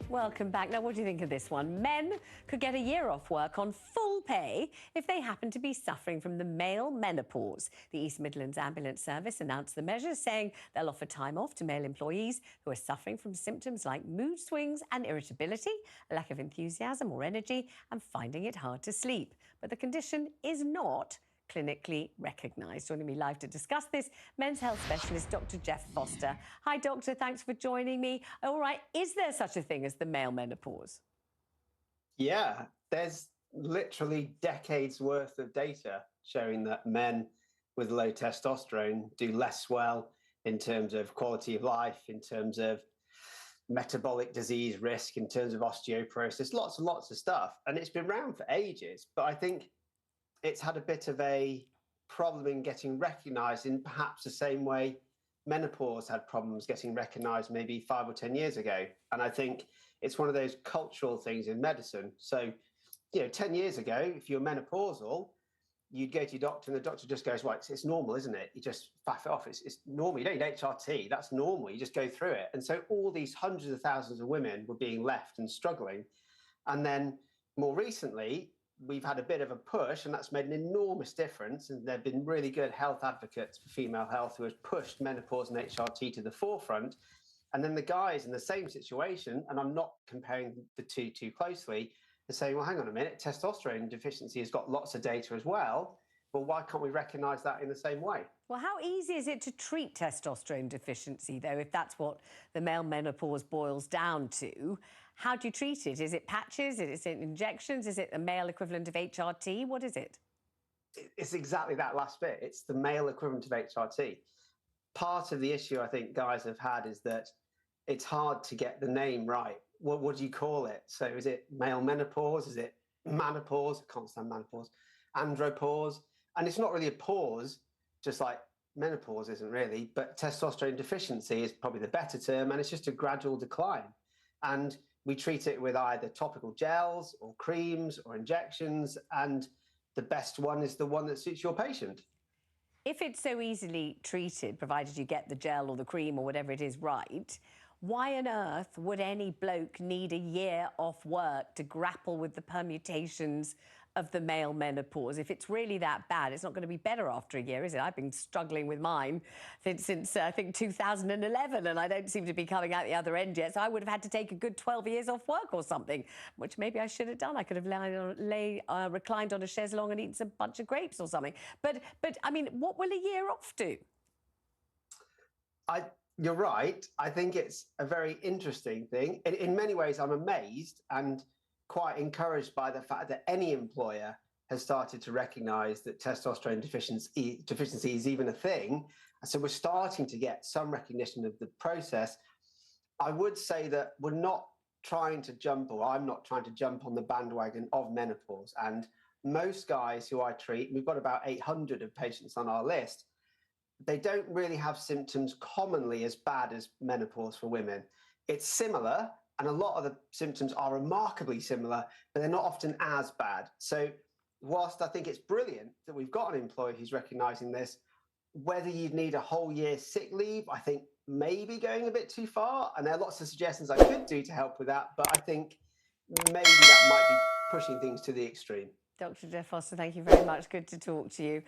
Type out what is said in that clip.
Welcome back. Now, what do you think of this one? Men could get a year off work on full pay if they happen to be suffering from the male menopause. The East Midlands Ambulance Service announced the measure, saying they'll offer time off to male employees who are suffering from symptoms like mood swings and irritability, a lack of enthusiasm or energy, and finding it hard to sleep. But the condition is not clinically recognised. Joining me live to discuss this, men's health specialist Dr. Jeff Foster. Hi, doctor. Thanks for joining me. All right, is there such a thing as the male menopause? Yeah, there's literally decades worth of data showing that men with low testosterone do less well in terms of quality of life, in terms of metabolic disease risk, in terms of osteoporosis, lots and lots of stuff. And it's been around for ages, but I think it's had a bit of a problem in getting recognized in perhaps the same way menopause had problems getting recognized maybe 5 or 10 years ago. And I think it's one of those cultural things in medicine. So, 10 years ago, if you're menopausal, you'd go to your doctor and the doctor just goes, right, it's normal, isn't it? You just faff it off. It's normal. You don't need HRT. That's normal. You just go through it. And so all these hundreds of thousands of women were being left and struggling. And then more recently, we've had a bit of a push, and that's made an enormous difference. And there have been really good health advocates for female health who have pushed menopause and HRT to the forefront. And then the guys in the same situation, and I'm not comparing the two too closely, are saying, well, hang on a minute, testosterone deficiency has got lots of data as well. Well, why can't we recognise that in the same way? Well, how easy is it to treat testosterone deficiency, though, if that's what the male menopause boils down to? How do you treat it? Is it patches? Is it injections? Is it the male equivalent of HRT? What is it? It's exactly that last bit. It's the male equivalent of HRT. Part of the issue I think guys have had is that it's hard to get the name right. What do you call it? So is it male menopause? Is it manopause? I can't stand menopause. Andropause. And it's not really a pause, just like menopause isn't really, but testosterone deficiency is probably the better term, and it's just a gradual decline. And we treat it with either topical gels or creams or injections, and the best one is the one that suits your patient. If it's so easily treated, provided you get the gel or the cream or whatever it is right, why on earth would any bloke need a year off work to grapple with the permutations of the male menopause? If it's really that bad, it's not going to be better after a year, is it? I've been struggling with mine since I think 2011, and I don't seem to be coming out the other end yet. So I would have had to take a good 12 years off work or something, which maybe I should have done. I could have reclined on a chaise-longue and eaten a bunch of grapes or something. But I mean, what will a year off do? You're right. I think it's a very interesting thing. In many ways, I'm amazed and quite encouraged by the fact that any employer has started to recognize that testosterone deficiency is even a thing. So we're starting to get some recognition of the process. I would say that we're not trying to jump, or I'm not trying to jump on the bandwagon of menopause. And most guys who I treat, we've got about 800 of patients on our list, they don't really have symptoms commonly as bad as menopause for women. It's similar, and a lot of the symptoms are remarkably similar, but they're not often as bad. So whilst I think it's brilliant that we've got an employer who's recognising this, whether you'd need a whole year sick leave, I think maybe going a bit too far. And there are lots of suggestions I could do to help with that, but I think maybe that might be pushing things to the extreme. Dr. Jeff Foster, thank you very much. Good to talk to you.